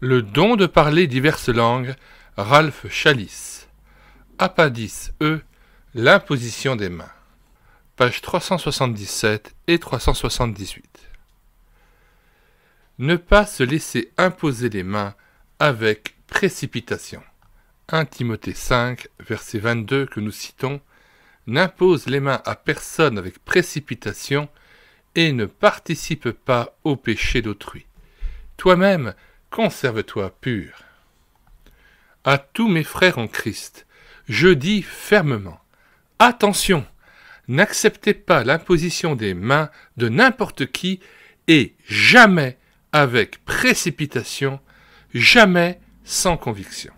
Le don de parler diverses langues, Ralph Chalice. Appendice E. L'imposition des mains. Pages 377 et 378. Ne pas se laisser imposer les mains avec précipitation. 1 Timothée 5, verset 22 que nous citons, n'impose les mains à personne avec précipitation et ne participe pas au péché d'autrui. Toi-même, conserve-toi pur. À tous mes frères en Christ, je dis fermement, attention, n'acceptez pas l'imposition des mains de n'importe qui et jamais avec précipitation, jamais sans conviction.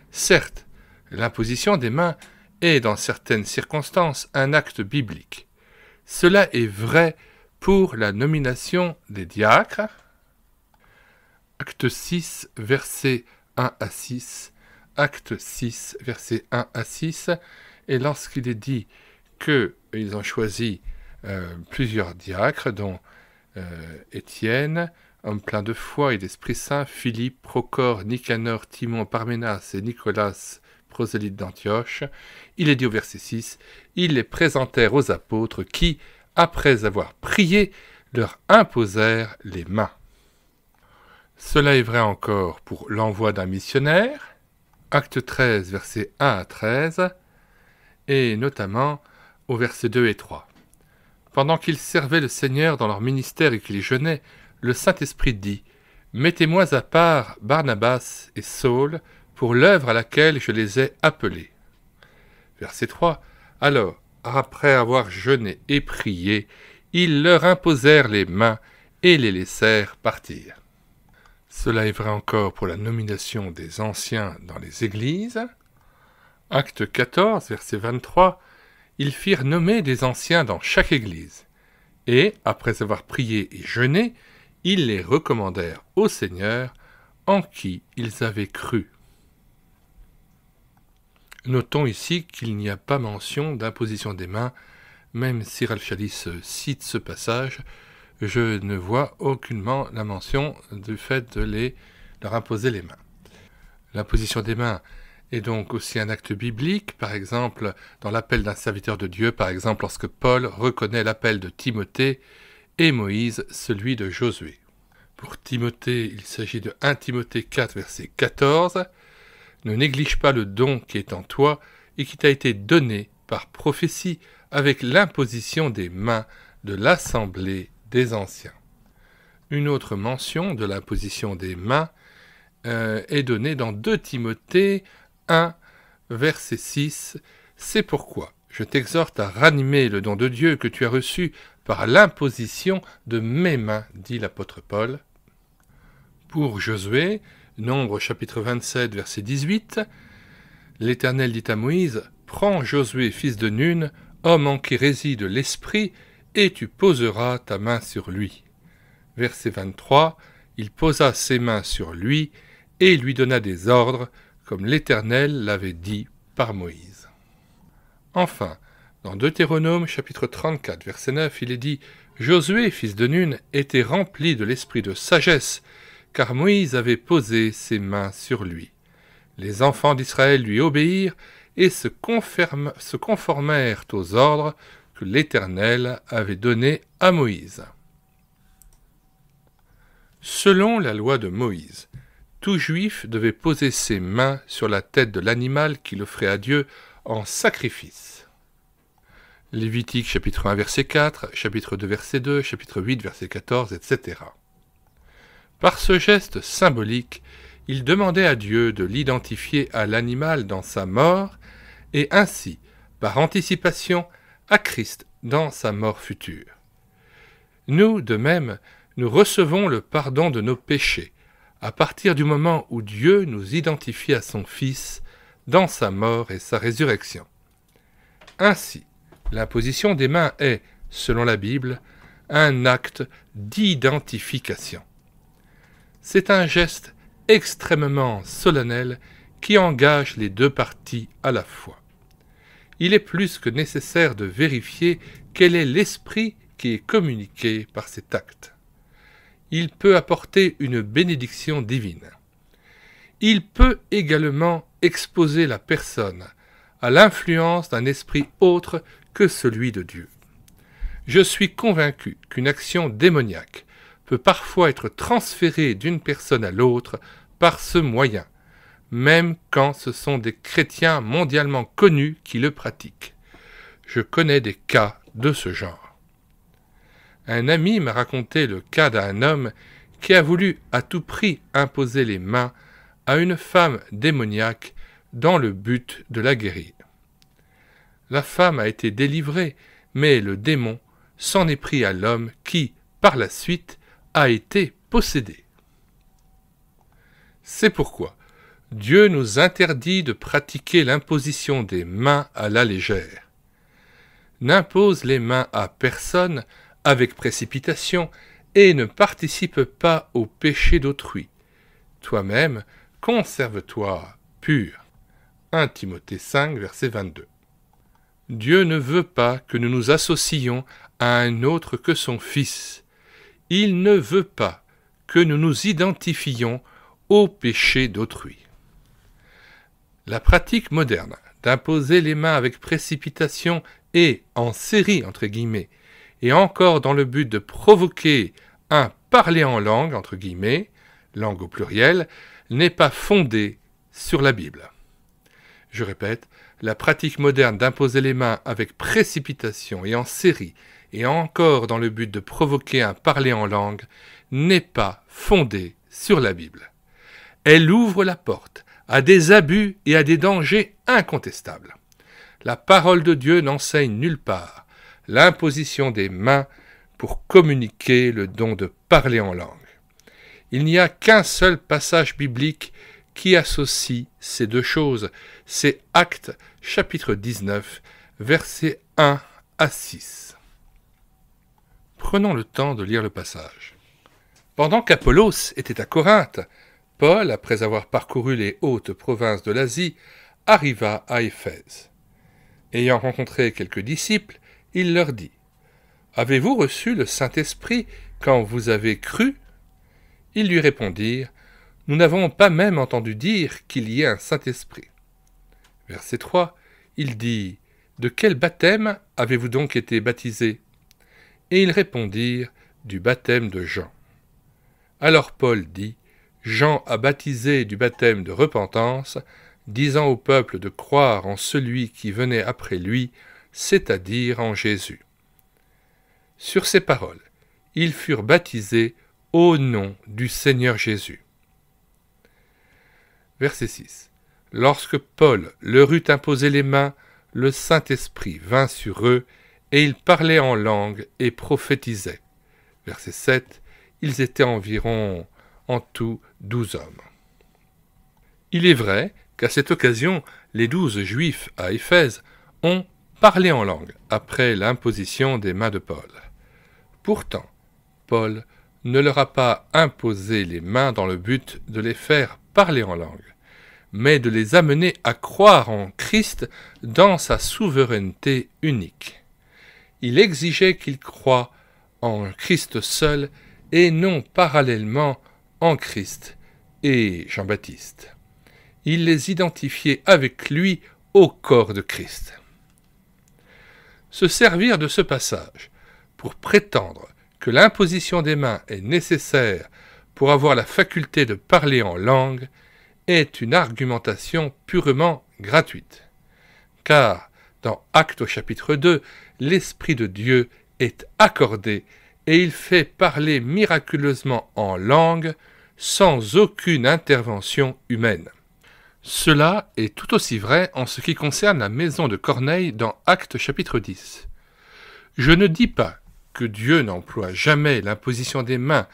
Certes, l'imposition des mains est dans certaines circonstances un acte biblique. Cela est vrai pour la nomination des diacres, Acte 6, versets 1 à 6, Acte 6, versets 1 à 6, et lorsqu'il est dit qu'ils ont choisi plusieurs diacres, dont Étienne, homme plein de foi et d'Esprit Saint, Philippe, Procore, Nicanor, Timon, Parménas et Nicolas, prosélyte d'Antioche, il est dit au verset 6, ils les présentèrent aux apôtres qui, après avoir prié, leur imposèrent les mains. Cela est vrai encore pour l'envoi d'un missionnaire, Acte 13, versets 1 à 13, et notamment au verset 2 et 3. Pendant qu'ils servaient le Seigneur dans leur ministère et qu'ils jeûnaient, le Saint-Esprit dit « Mettez-moi à part Barnabas et Saul pour l'œuvre à laquelle je les ai appelés. » Verset 3. Alors, après avoir jeûné et prié, ils leur imposèrent les mains et les laissèrent partir. Cela est vrai encore pour la nomination des anciens dans les églises. Acte 14, verset 23, ils firent nommer des anciens dans chaque église, et, après avoir prié et jeûné, ils les recommandèrent au Seigneur, en qui ils avaient cru. Notons ici qu'il n'y a pas mention d'imposition des mains, même si Ralph Chalice cite ce passage, je ne vois aucunement la mention du fait de leur imposer les mains. L'imposition des mains est donc aussi un acte biblique, par exemple dans l'appel d'un serviteur de Dieu, par exemple lorsque Paul reconnaît l'appel de Timothée et Moïse celui de Josué. Pour Timothée, il s'agit de 1 Timothée 4, verset 14. « Ne néglige pas le don qui est en toi et qui t'a été donné par prophétie avec l'imposition des mains de l'assemblée des anciens. » Une autre mention de l'imposition des mains est donnée dans 2 Timothée 1, verset 6. « C'est pourquoi je t'exhorte à ranimer le don de Dieu que tu as reçu par l'imposition de mes mains, dit l'apôtre Paul. » Pour Josué, Nombre chapitre 27, verset 18, l'Éternel dit à Moïse, « Prends Josué, fils de Nun, homme en qui réside l'Esprit, et tu poseras ta main sur lui. » Verset 23, il posa ses mains sur lui, et lui donna des ordres, comme l'Éternel l'avait dit par Moïse. Enfin, dans Deutéronome chapitre 34, verset 9, il est dit, « Josué, fils de Nun, était rempli de l'esprit de sagesse, car Moïse avait posé ses mains sur lui. Les enfants d'Israël lui obéirent et se conformèrent aux ordres que l'Éternel avait donnés à Moïse. » Selon la loi de Moïse, tout juif devait poser ses mains sur la tête de l'animal qu'il offrait à Dieu en sacrifice. Lévitique chapitre 1 verset 4, chapitre 2 verset 2, chapitre 8 verset 14, etc. Par ce geste symbolique, il demandait à Dieu de l'identifier à l'animal dans sa mort et ainsi, par anticipation, à Christ dans sa mort future. Nous, de même, nous recevons le pardon de nos péchés à partir du moment où Dieu nous identifie à son Fils dans sa mort et sa résurrection. Ainsi, l'imposition des mains est, selon la Bible, un acte d'identification. C'est un geste extrêmement solennel qui engage les deux parties à la fois. Il est plus que nécessaire de vérifier quel est l'esprit qui est communiqué par cet acte. Il peut apporter une bénédiction divine. il peut également exposer la personne à l'influence d'un esprit autre que celui de Dieu. Je suis convaincu qu'une action démoniaque peut parfois être transférée d'une personne à l'autre par ce moyen, même quand ce sont des chrétiens mondialement connus qui le pratiquent. Je connais des cas de ce genre. Un ami m'a raconté le cas d'un homme qui a voulu à tout prix imposer les mains à une femme démoniaque dans le but de la guérir. La femme a été délivrée, mais le démon s'en est pris à l'homme qui, par la suite, a été possédé. C'est pourquoi Dieu nous interdit de pratiquer l'imposition des mains à la légère. N'impose les mains à personne avec précipitation et ne participe pas au péché d'autrui. Toi-même, conserve-toi pur. 1 Timothée 5, verset 22. Dieu ne veut pas que nous nous associons à un autre que son Fils. Il ne veut pas que nous nous identifions au péché d'autrui. La pratique moderne d'imposer les mains avec précipitation et en série, entre guillemets, et encore dans le but de provoquer un parler en langue, entre guillemets, langue au pluriel, n'est pas fondée sur la Bible. Je répète, la pratique moderne d'imposer les mains avec précipitation et en série, et encore dans le but de provoquer un parler en langue, n'est pas fondée sur la Bible. Elle ouvre la porte à des abus et à des dangers incontestables. La parole de Dieu n'enseigne nulle part l'imposition des mains pour communiquer le don de parler en langue. Il n'y a qu'un seul passage biblique qui associe ces deux choses. C'est Actes chapitre 19, versets 1 à 6. Prenons le temps de lire le passage. Pendant qu'Apollos était à Corinthe, Paul, après avoir parcouru les hautes provinces de l'Asie, arriva à Éphèse. Ayant rencontré quelques disciples, il leur dit : « Avez-vous reçu le Saint-Esprit quand vous avez cru ?» Ils lui répondirent : « Nous n'avons pas même entendu dire qu'il y ait un Saint-Esprit. » Verset 3, il dit : « De quel baptême avez-vous donc été baptisés ?» Et ils répondirent : « Du baptême de Jean. » Alors Paul dit : « Jean a baptisé du baptême de repentance, disant au peuple de croire en celui qui venait après lui, c'est-à-dire en Jésus. » Sur ces paroles, ils furent baptisés au nom du Seigneur Jésus. Verset 6. Lorsque Paul leur eut imposé les mains, le Saint-Esprit vint sur eux, et ils parlaient en langue et prophétisaient. Verset 7. Ils étaient environ en tout 12 hommes. Il est vrai qu'à cette occasion, les 12 Juifs à Éphèse ont parlé en langue après l'imposition des mains de Paul. Pourtant, Paul ne leur a pas imposé les mains dans le but de les faire parler en langue, mais de les amener à croire en Christ dans sa souveraineté unique. Il exigeait qu'ils croient en Christ seul et non parallèlement en Christ et Jean-Baptiste. Il les identifiait avec lui au corps de Christ. Se servir de ce passage pour prétendre que l'imposition des mains est nécessaire pour avoir la faculté de parler en langue est une argumentation purement gratuite. Car dans Actes au chapitre 2, l'Esprit de Dieu est accordé et il fait parler miraculeusement en langue sans aucune intervention humaine. Cela est tout aussi vrai en ce qui concerne la maison de Corneille dans Actes chapitre 10. Je ne dis pas que Dieu n'emploie jamais l'imposition des mains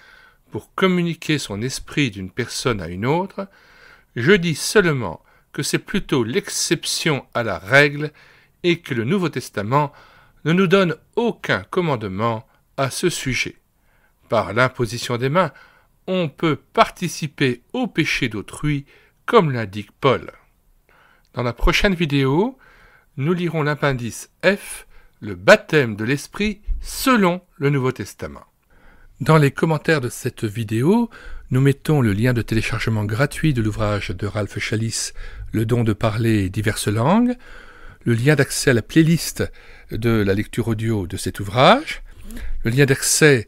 pour communiquer son esprit d'une personne à une autre, je dis seulement que c'est plutôt l'exception à la règle et que le Nouveau Testament ne nous donne aucun commandement à ce sujet. Par l'imposition des mains, on peut participer au péché d'autrui, comme l'indique Paul. Dans la prochaine vidéo, nous lirons l'appendice F, le baptême de l'Esprit selon le Nouveau Testament. Dans les commentaires de cette vidéo, nous mettons le lien de téléchargement gratuit de l'ouvrage de Ralph Challis, Le don de parler diverses langues, le lien d'accès à la playlist de la lecture audio de cet ouvrage, le lien d'accès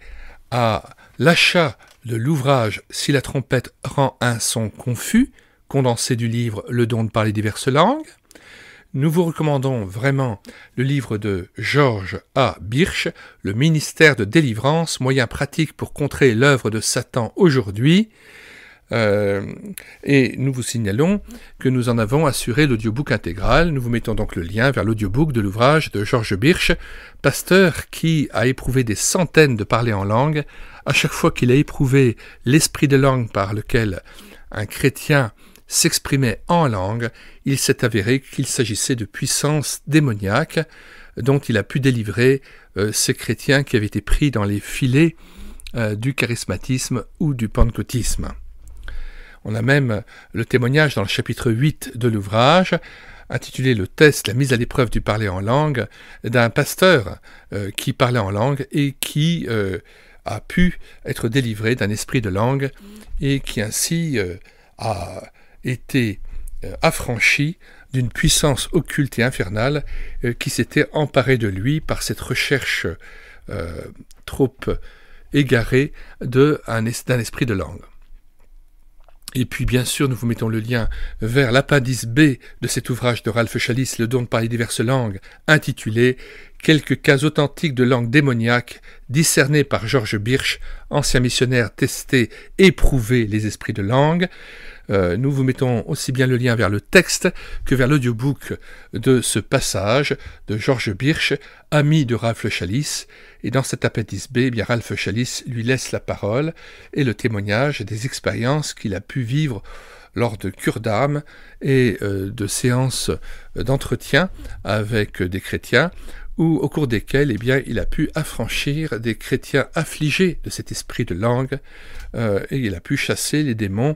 à l'achat de l'ouvrage Si la trompette rend un son confus, condensé du livre Le don de parler diverses langues. Nous vous recommandons vraiment le livre de George A. Birch, Le ministère de délivrance, moyen pratique pour contrer l'œuvre de Satan aujourd'hui. Et nous vous signalons que nous en avons assuré l'audiobook intégral. Nous vous mettons donc le lien vers l'audiobook de l'ouvrage de George Birch, pasteur qui a éprouvé des centaines de parlers en langue. À chaque fois qu'il a éprouvé l'esprit de langue par lequel un chrétien s'exprimait en langue, il s'est avéré qu'il s'agissait de puissances démoniaques dont il a pu délivrer ces chrétiens qui avaient été pris dans les filets du charismatisme ou du pentecôtisme. On a même le témoignage dans le chapitre 8 de l'ouvrage, intitulé « Le test, la mise à l'épreuve du parler en langue », d'un pasteur qui parlait en langue et qui a pu être délivré d'un esprit de langue et qui ainsi a été affranchi d'une puissance occulte et infernale qui s'était emparée de lui par cette recherche trop égarée d'un esprit de langue. Et puis bien sûr, nous vous mettons le lien vers l'appendice B de cet ouvrage de Ralph Challis, Le don de parler diverses langues, intitulé « Quelques cas authentiques de langue démoniaque discernés par George Birch, ancien missionnaire testé, éprouvé les esprits de langue ». Nous vous mettons aussi bien le lien vers le texte que vers l'audiobook de ce passage de George Birch, ami de Ralph Challis. Et dans cet appendice B, bien Ralph Challis lui laisse la parole et le témoignage des expériences qu'il a pu vivre lors de cures d'âme et de séances d'entretien avec des chrétiens, au cours desquels il a pu affranchir des chrétiens affligés de cet esprit de langue et il a pu chasser les démons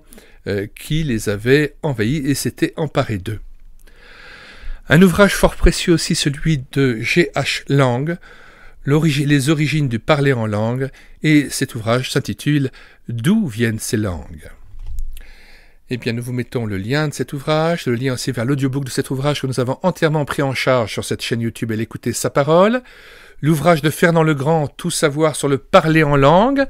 qui les avaient envahis et s'étaient emparés d'eux. Un ouvrage fort précieux aussi, celui de G.H. Lang, Les origines du parler en langue, et cet ouvrage s'intitule « D'où viennent ces langues ?» Eh bien, nous vous mettons le lien de cet ouvrage, le lien aussi vers l'audiobook de cet ouvrage que nous avons entièrement pris en charge sur cette chaîne YouTube et l'écouter sa parole, l'ouvrage de Fernand Legrand, Tout savoir sur le parler en langue.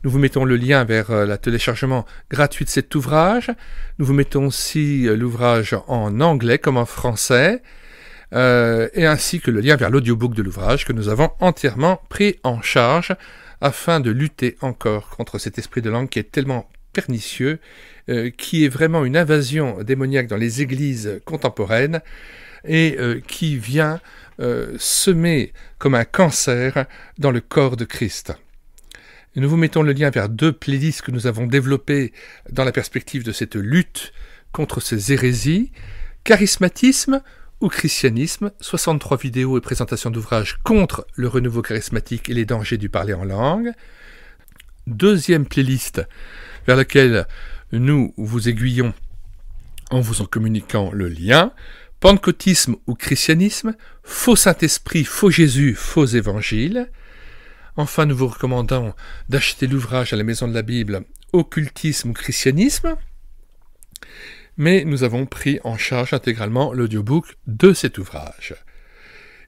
Nous vous mettons le lien vers le téléchargement gratuit de cet ouvrage. Nous vous mettons aussi l'ouvrage en anglais comme en français, et ainsi que le lien vers l'audiobook de l'ouvrage que nous avons entièrement pris en charge afin de lutter encore contre cet esprit de langue qui est tellement pernicieux, qui est vraiment une invasion démoniaque dans les églises contemporaines et qui vient semer comme un cancer dans le corps de Christ. Et nous vous mettons le lien vers 2 playlists que nous avons développées dans la perspective de cette lutte contre ces hérésies, charismatisme ou christianisme, 63 vidéos et présentations d'ouvrages contre le renouveau charismatique et les dangers du parler en langue. 2e playlist vers laquelle nous vous aiguillons en vous en communiquant le lien, pentecôtisme ou christianisme, faux Saint-Esprit, faux Jésus, faux évangile. Enfin, nous vous recommandons d'acheter l'ouvrage à la Maison de la Bible « Occultisme ou christianisme », mais nous avons pris en charge intégralement l'audiobook de cet ouvrage.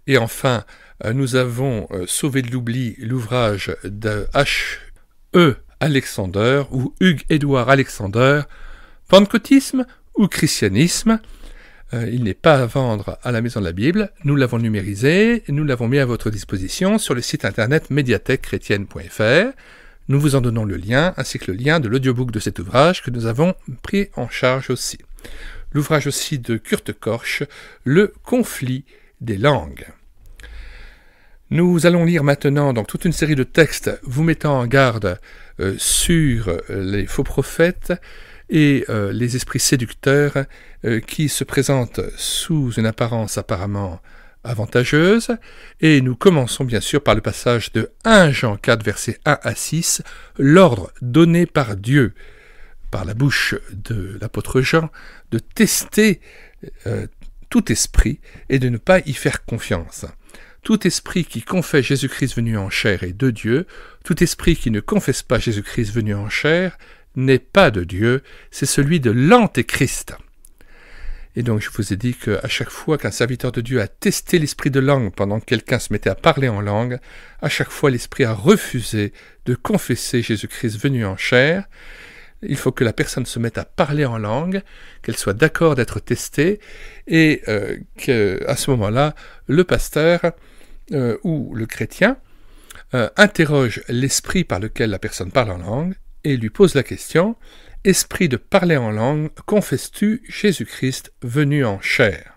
Et enfin, nous avons sauvé de l'oubli l'ouvrage de H.E. Alexander ou Hugues-Édouard Alexander, « Pentecôtisme ou christianisme ». Il n'est pas à vendre à la Maison de la Bible, nous l'avons numérisé, nous l'avons mis à votre disposition sur le site internet médiathèquechrétienne.fr. Nous vous en donnons le lien, ainsi que le lien de l'audiobook de cet ouvrage que nous avons pris en charge aussi. L'ouvrage aussi de Kurt Korsch, Le conflit des langues. Nous allons lire maintenant donc toute une série de textes vous mettant en garde sur les faux prophètes et les esprits séducteurs qui se présentent sous une apparence apparemment avantageuse. Et nous commençons bien sûr par le passage de 1 Jean 4, versets 1 à 6, l'ordre donné par Dieu, par la bouche de l'apôtre Jean, de tester tout esprit et de ne pas y faire confiance. Tout esprit qui confesse Jésus-Christ venu en chair est de Dieu, tout esprit qui ne confesse pas Jésus-Christ venu en chair n'est pas de Dieu, c'est celui de l'Antéchrist. Et donc je vous ai dit qu'à chaque fois qu'un serviteur de Dieu a testé l'esprit de langue pendant que quelqu'un se mettait à parler en langue, à chaque fois l'esprit a refusé de confesser Jésus-Christ venu en chair. Il faut que la personne se mette à parler en langue, qu'elle soit d'accord d'être testée, et qu'à ce moment-là, le pasteur ou le chrétien interroge l'esprit par lequel la personne parle en langue et lui pose la question « Esprit de parler en langue, confesses-tu Jésus-Christ venu en chair ?»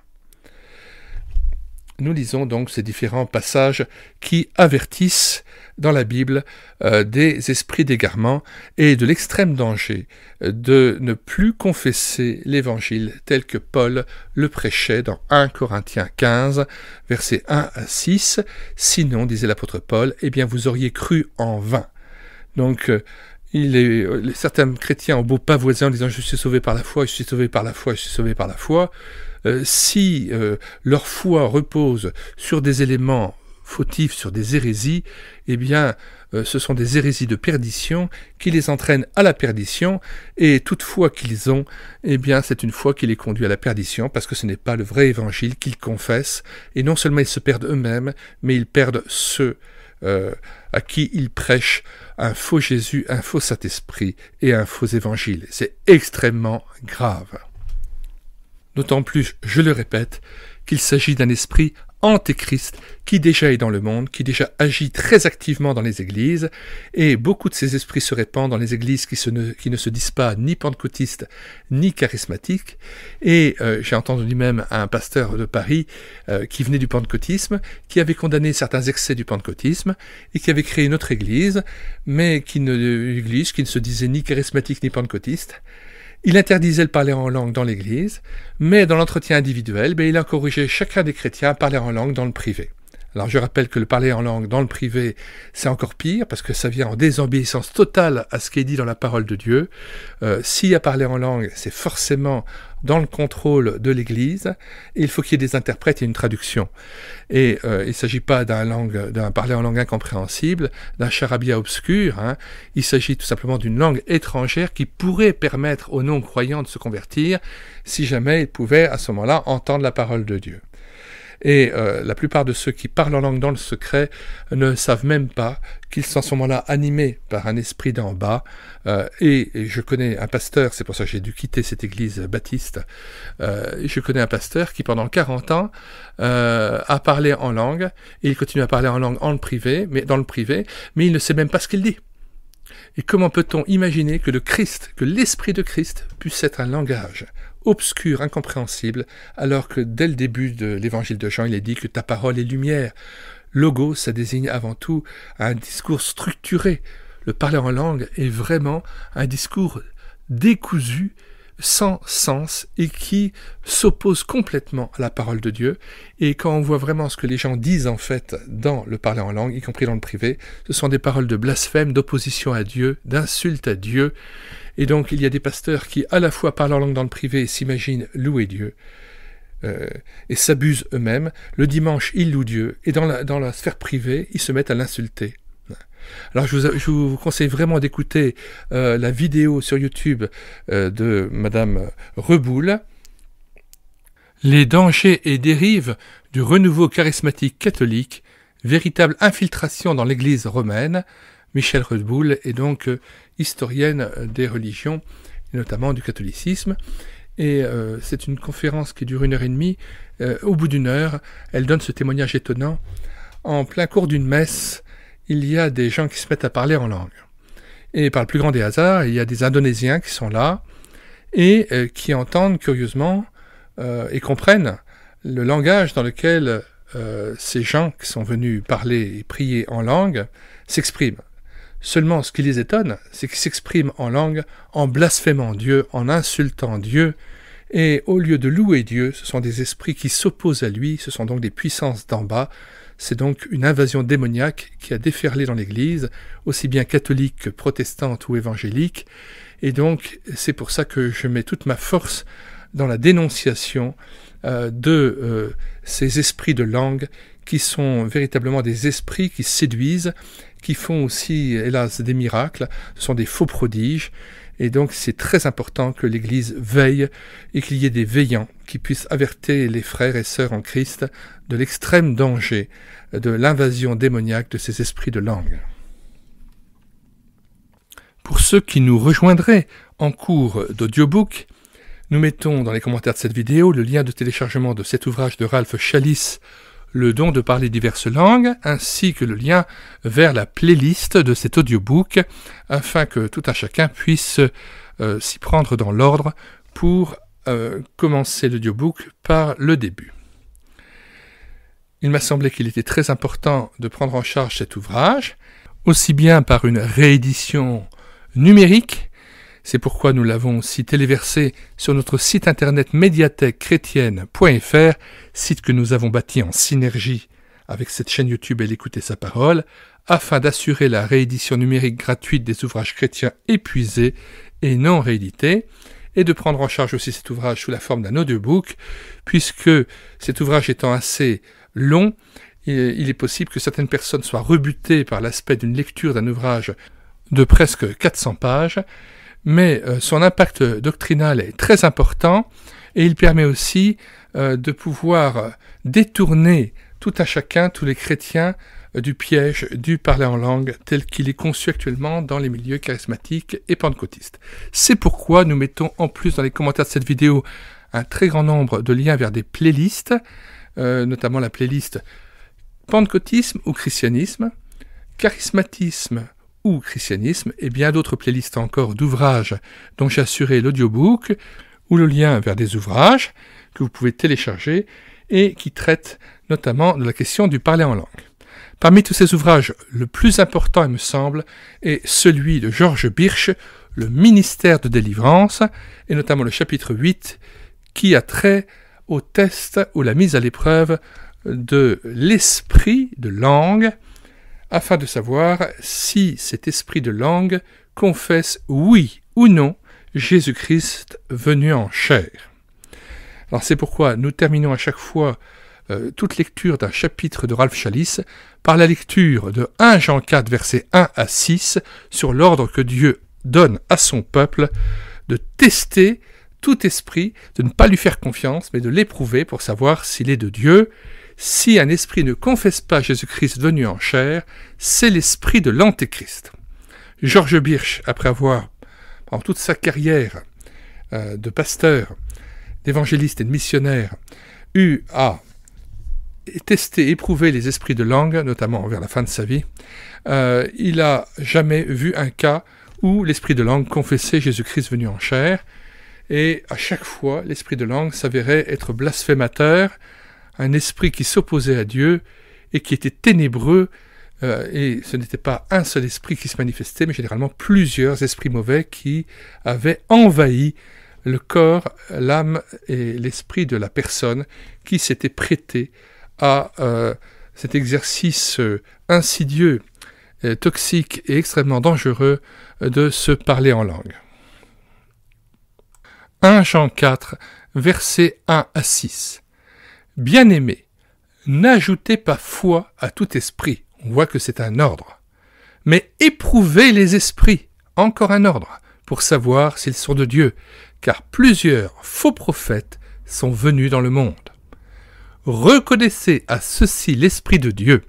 Nous lisons donc ces différents passages qui avertissent dans la Bible des esprits d'égarement et de l'extrême danger de ne plus confesser l'Évangile tel que Paul le prêchait dans 1 Corinthiens 15, versets 1 à 6. « Sinon, disait l'apôtre Paul, eh bien vous auriez cru en vain. » Donc, certains chrétiens ont beau pavoiser en disant « je suis sauvé par la foi, je suis sauvé par la foi, je suis sauvé par la foi », si leur foi repose sur des éléments fautifs, sur des hérésies, eh bien, ce sont des hérésies de perdition qui les entraînent à la perdition, et toute foi qu'ils ont, eh bien, c'est une foi qui les conduit à la perdition, parce que ce n'est pas le vrai évangile qu'ils confessent, et non seulement ils se perdent eux-mêmes, mais ils perdent ceux à qui ils prêchent un faux Jésus, un faux Saint-Esprit et un faux évangile. C'est extrêmement grave. D'autant plus, je le répète, qu'il s'agit d'un esprit antéchrist qui déjà est dans le monde, qui déjà agit très activement dans les églises, et beaucoup de ces esprits se répandent dans les églises qui ne se disent pas ni pentecôtistes ni charismatiques, et j'ai entendu même un pasteur de Paris qui venait du pentecôtisme, qui avait condamné certains excès du pentecôtisme, et qui avait créé une autre église, mais qui ne se disait ni charismatique ni pentecôtiste. Il interdisait le parler en langue dans l'église, mais dans l'entretien individuel, il encourageait chacun des chrétiens à parler en langue dans le privé. Alors je rappelle que le parler en langue dans le privé, c'est encore pire, parce que ça vient en désobéissance totale à ce qui est dit dans la parole de Dieu. S'il y a parler en langue, c'est forcément dans le contrôle de l'Église, et il faut qu'il y ait des interprètes et une traduction. Et il ne s'agit pas d'un parler en langue incompréhensible, d'un charabia obscur, hein. Il s'agit tout simplement d'une langue étrangère qui pourrait permettre aux non-croyants de se convertir, si jamais ils pouvaient à ce moment-là entendre la parole de Dieu. Et la plupart de ceux qui parlent en langue dans le secret ne savent même pas qu'ils sont à ce moment-là animés par un esprit d'en bas. Et je connais un pasteur, c'est pour ça que j'ai dû quitter cette église baptiste, je connais un pasteur qui pendant 40 ans a parlé en langue, et il continue à parler en langue dans le privé, mais il ne sait même pas ce qu'il dit. Et comment peut-on imaginer que l'esprit de Christ puisse être un langage obscur, incompréhensible, alors que dès le début de l'évangile de Jean, il est dit que ta parole est lumière. Logos, ça désigne avant tout un discours structuré. Le parler en langue est vraiment un discours décousu, sans sens, et qui s'oppose complètement à la parole de Dieu. Et quand on voit vraiment ce que les gens disent en fait dans le parler en langue, y compris dans le privé, ce sont des paroles de blasphème, d'opposition à Dieu, d'insulte à Dieu. Et donc il y a des pasteurs qui à la fois parlent en langue dans le privé et s'imaginent louer Dieu, et s'abusent eux-mêmes. Le dimanche, ils louent Dieu, et dans la sphère privée, ils se mettent à l'insulter. Alors je vous conseille vraiment d'écouter la vidéo sur YouTube de Madame Reboul. Les dangers et dérives du renouveau charismatique catholique, véritable infiltration dans l'Église romaine. Michèle Reboul est donc historienne des religions, et notamment du catholicisme. Et c'est une conférence qui dure 1h30. Au bout d'une heure, elle donne ce témoignage étonnant. En plein cours d'une messe, il y a des gens qui se mettent à parler en langue. Et par le plus grand des hasards, il y a des Indonésiens qui sont là et qui entendent curieusement et comprennent le langage dans lequel ces gens qui sont venus parler et prier en langue s'expriment. Seulement, ce qui les étonne, c'est qu'ils s'expriment en langue en blasphémant Dieu, en insultant Dieu, et au lieu de louer Dieu, ce sont des esprits qui s'opposent à lui, ce sont donc des puissances d'en bas. C'est donc une invasion démoniaque qui a déferlé dans l'Église, aussi bien catholique que protestante ou évangélique, et donc c'est pour ça que je mets toute ma force dans la dénonciation de ces esprits de langue qui sont véritablement des esprits qui séduisent, qui font aussi, hélas, des miracles. Ce sont des faux prodiges, Et donc c'est très important que l'Église veille et qu'il y ait des veillants qui puissent avertir les frères et sœurs en Christ de l'extrême danger de l'invasion démoniaque de ces esprits de langue. Pour ceux qui nous rejoindraient en cours d'audiobook, nous mettons dans les commentaires de cette vidéo le lien de téléchargement de cet ouvrage de Ralph Challis, Le don de parler diverses langues, ainsi que le lien vers la playlist de cet audiobook, afin que tout un chacun puisse s'y prendre dans l'ordre pour commencer l'audiobook par le début. Il m'a semblé qu'il était très important de prendre en charge cet ouvrage, aussi bien par une réédition numérique. C'est pourquoi nous l'avons aussi téléversé sur notre site internet médiathèquechrétienne.fr, site que nous avons bâti en synergie avec cette chaîne YouTube et l'Écouter sa parole, afin d'assurer la réédition numérique gratuite des ouvrages chrétiens épuisés et non réédités, et de prendre en charge aussi cet ouvrage sous la forme d'un audiobook, puisque cet ouvrage étant assez long, il est possible que certaines personnes soient rebutées par l'aspect d'une lecture d'un ouvrage de presque 400 pages, mais son impact doctrinal est très important et il permet aussi de pouvoir détourner tout un chacun, tous les chrétiens, du piège du parler en langue tel qu'il est conçu actuellement dans les milieux charismatiques et pentecôtistes. C'est pourquoi nous mettons en plus dans les commentaires de cette vidéo un très grand nombre de liens vers des playlists, notamment la playlist Pentecôtisme ou Christianisme, Charismatisme ou Christianisme, et bien d'autres playlists encore d'ouvrages dont j'ai assuré l'audiobook, ou le lien vers des ouvrages que vous pouvez télécharger et qui traitent notamment de la question du parler en langue. Parmi tous ces ouvrages, le plus important, il me semble, est celui de George Birch, le ministère de délivrance, et notamment le chapitre 8, qui a trait au test ou la mise à l'épreuve de l'esprit de langue, afin de savoir si cet esprit de langue confesse oui ou non Jésus-Christ venu en chair. Alors c'est pourquoi nous terminons à chaque fois toute lecture d'un chapitre de Ralph Challis par la lecture de 1 Jean 4, versets 1 à 6, sur l'ordre que Dieu donne à son peuple de tester tout esprit, de ne pas lui faire confiance, mais de l'éprouver pour savoir s'il est de Dieu. Si un esprit ne confesse pas Jésus-Christ venu en chair, c'est l'esprit de l'Antéchrist. George Birch, après avoir, pendant toute sa carrière de pasteur, d'évangéliste et de missionnaire, eu à tester, éprouver les esprits de langue, notamment vers la fin de sa vie, il n'a jamais vu un cas où l'esprit de langue confessait Jésus-Christ venu en chair, et à chaque fois, l'esprit de langue s'avérait être blasphémateur, un esprit qui s'opposait à Dieu et qui était ténébreux, et ce n'était pas un seul esprit qui se manifestait, mais généralement plusieurs esprits mauvais qui avaient envahi le corps, l'âme et l'esprit de la personne qui s'était prêté à cet exercice insidieux, toxique et extrêmement dangereux de se parler en langue. 1 Jean 4, versets 1 à 6. Bien-aimés, n'ajoutez pas foi à tout esprit, on voit que c'est un ordre, mais éprouvez les esprits, encore un ordre, pour savoir s'ils sont de Dieu, car plusieurs faux prophètes sont venus dans le monde. Reconnaissez à ceci l'Esprit de Dieu.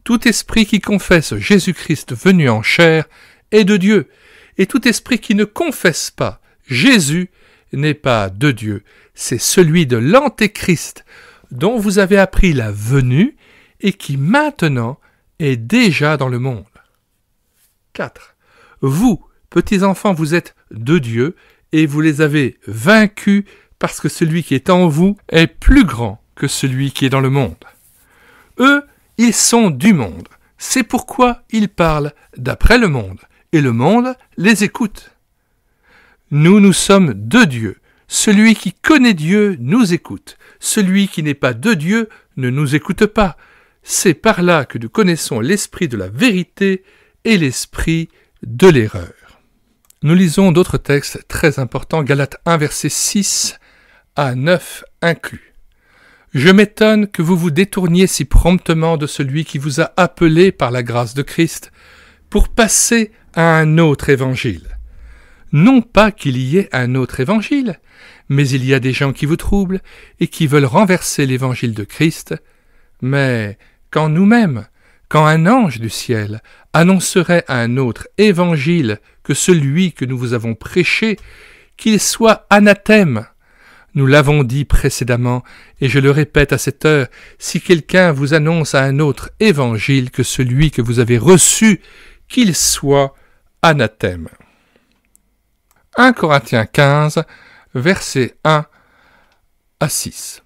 Tout esprit qui confesse Jésus-Christ venu en chair est de Dieu, et tout esprit qui ne confesse pas Jésus n'est pas de Dieu, c'est celui de l'Antéchrist, dont vous avez appris la venue et qui maintenant est déjà dans le monde. 4. Vous, petits enfants, vous êtes de Dieu et vous les avez vaincus parce que celui qui est en vous est plus grand que celui qui est dans le monde. Eux, ils sont du monde. C'est pourquoi ils parlent d'après le monde et le monde les écoute. Nous, nous sommes de Dieu. Celui qui connaît Dieu nous écoute. Celui qui n'est pas de Dieu ne nous écoute pas. C'est par là que nous connaissons l'esprit de la vérité et l'esprit de l'erreur. Nous lisons d'autres textes très importants, Galates 1, versets 6 à 9 inclus. « Je m'étonne que vous vous détourniez si promptement de celui qui vous a appelé par la grâce de Christ pour passer à un autre évangile. Non pas qu'il y ait un autre évangile, mais il y a des gens qui vous troublent et qui veulent renverser l'évangile de Christ. Mais quand nous-mêmes, quand un ange du ciel annoncerait un autre évangile que celui que nous vous avons prêché, qu'il soit anathème. Nous l'avons dit précédemment, et je le répète à cette heure, si quelqu'un vous annonce un autre évangile que celui que vous avez reçu, qu'il soit anathème. 1 Corinthiens 15, versets 1 à 6.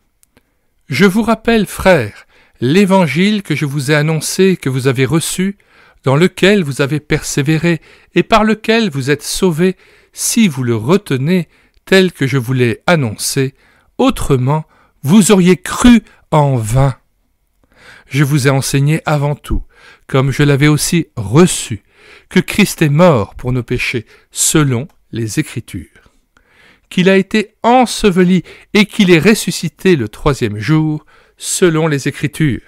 Je vous rappelle, frères, l'évangile que je vous ai annoncé, que vous avez reçu, dans lequel vous avez persévéré, et par lequel vous êtes sauvés, si vous le retenez tel que je vous l'ai annoncé, autrement, vous auriez cru en vain. Je vous ai enseigné avant tout, comme je l'avais aussi reçu, que Christ est mort pour nos péchés, selon les Écritures, qu'il a été enseveli et qu'il est ressuscité le 3e jour, selon les Écritures,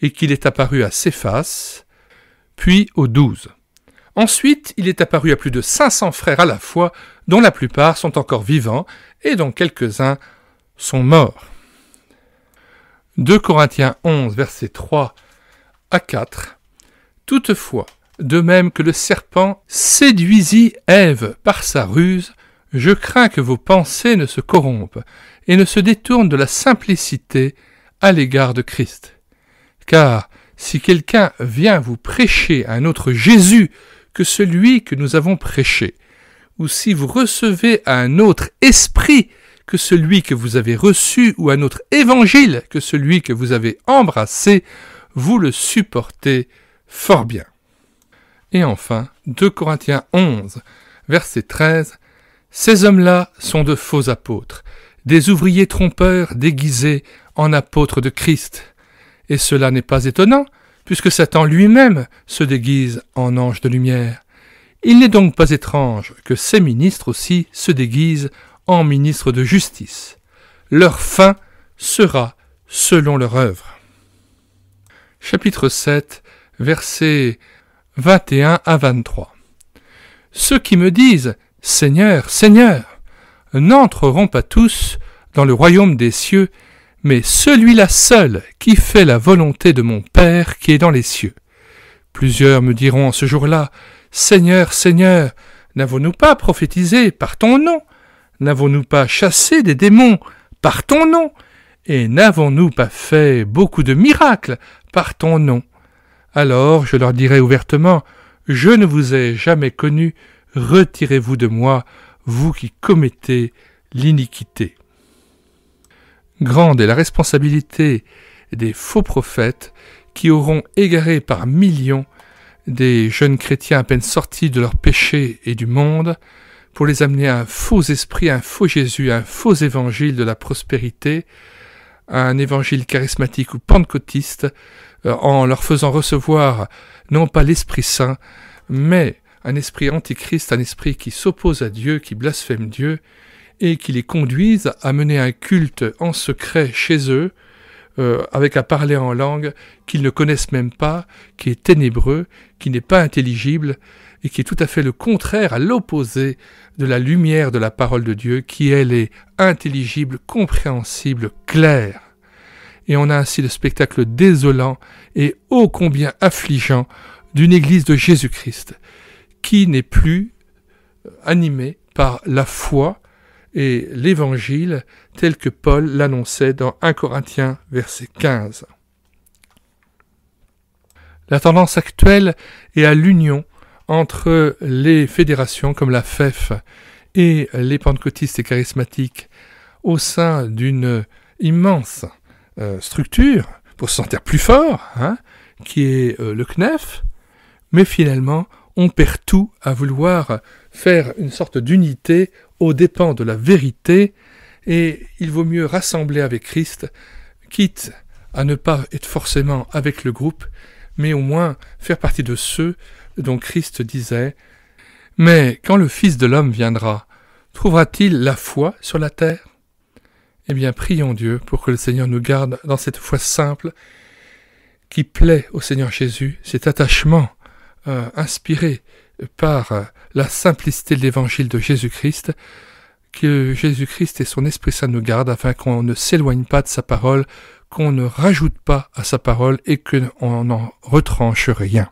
et qu'il est apparu à Céphas, puis aux 12. Ensuite, il est apparu à plus de 500 frères à la fois, dont la plupart sont encore vivants et dont quelques-uns sont morts. 2 Corinthiens 11, versets 3 à 4. Toutefois, de même que le serpent séduisit Ève par sa ruse, je crains que vos pensées ne se corrompent et ne se détournent de la simplicité à l'égard de Christ. Car si quelqu'un vient vous prêcher un autre Jésus que celui que nous avons prêché, ou si vous recevez un autre esprit que celui que vous avez reçu, ou un autre évangile que celui que vous avez embrassé, vous le supportez fort bien. Et enfin, 2 Corinthiens 11, verset 13, « Ces hommes-là sont de faux apôtres, des ouvriers trompeurs déguisés en apôtres de Christ. Et cela n'est pas étonnant, puisque Satan lui-même se déguise en ange de lumière. Il n'est donc pas étrange que ces ministres aussi se déguisent en ministres de justice. Leur fin sera selon leur œuvre. » Chapitre 7, versets 21 à 23. Ceux qui me disent « Seigneur, Seigneur » n'entreront pas tous dans le royaume des cieux, mais celui-là seul qui fait la volonté de mon Père qui est dans les cieux. Plusieurs me diront en ce jour-là « Seigneur, Seigneur, n'avons-nous pas prophétisé par ton nom? N'avons-nous pas chassé des démons par ton nom? Et n'avons-nous pas fait beaucoup de miracles par ton nom? Alors je leur dirai ouvertement, je ne vous ai jamais connu, retirez-vous de moi, vous qui commettez l'iniquité. » Grande est la responsabilité des faux prophètes qui auront égaré par millions des jeunes chrétiens à peine sortis de leur péché et du monde pour les amener à un faux esprit, un faux Jésus, un faux évangile de la prospérité, un évangile charismatique ou pentecôtiste, en leur faisant recevoir non pas l'Esprit Saint, mais un esprit antichrist, un esprit qui s'oppose à Dieu, qui blasphème Dieu, et qui les conduise à mener un culte en secret chez eux, avec à parler en langue qu'ils ne connaissent même pas, qui est ténébreux, qui n'est pas intelligible, et qui est tout à fait le contraire, à l'opposé de la lumière de la parole de Dieu, qui elle est intelligible, compréhensible, claire. Et on a ainsi le spectacle désolant et ô combien affligeant d'une Église de Jésus-Christ, qui n'est plus animée par la foi et l'Évangile tel que Paul l'annonçait dans 1 Corinthiens, verset 15. La tendance actuelle est à l'union entre les fédérations comme la FEF et les pentecôtistes et charismatiques au sein d'une immense structure pour se sentir plus fort, qui est le CNEF, mais finalement on perd tout à vouloir faire une sorte d'unité aux dépens de la vérité, et il vaut mieux rassembler avec Christ, quitte à ne pas être forcément avec le groupe, mais au moins faire partie de ceux dont Christ disait « Mais quand le Fils de l'homme viendra, trouvera-t-il la foi sur la terre ?» Eh bien, prions Dieu pour que le Seigneur nous garde dans cette foi simple qui plaît au Seigneur Jésus, cet attachement inspiré par la simplicité de l'évangile de Jésus-Christ, que Jésus-Christ et son Esprit Saint nous gardent afin qu'on ne s'éloigne pas de sa parole, qu'on ne rajoute pas à sa parole et qu'on n'en retranche rien.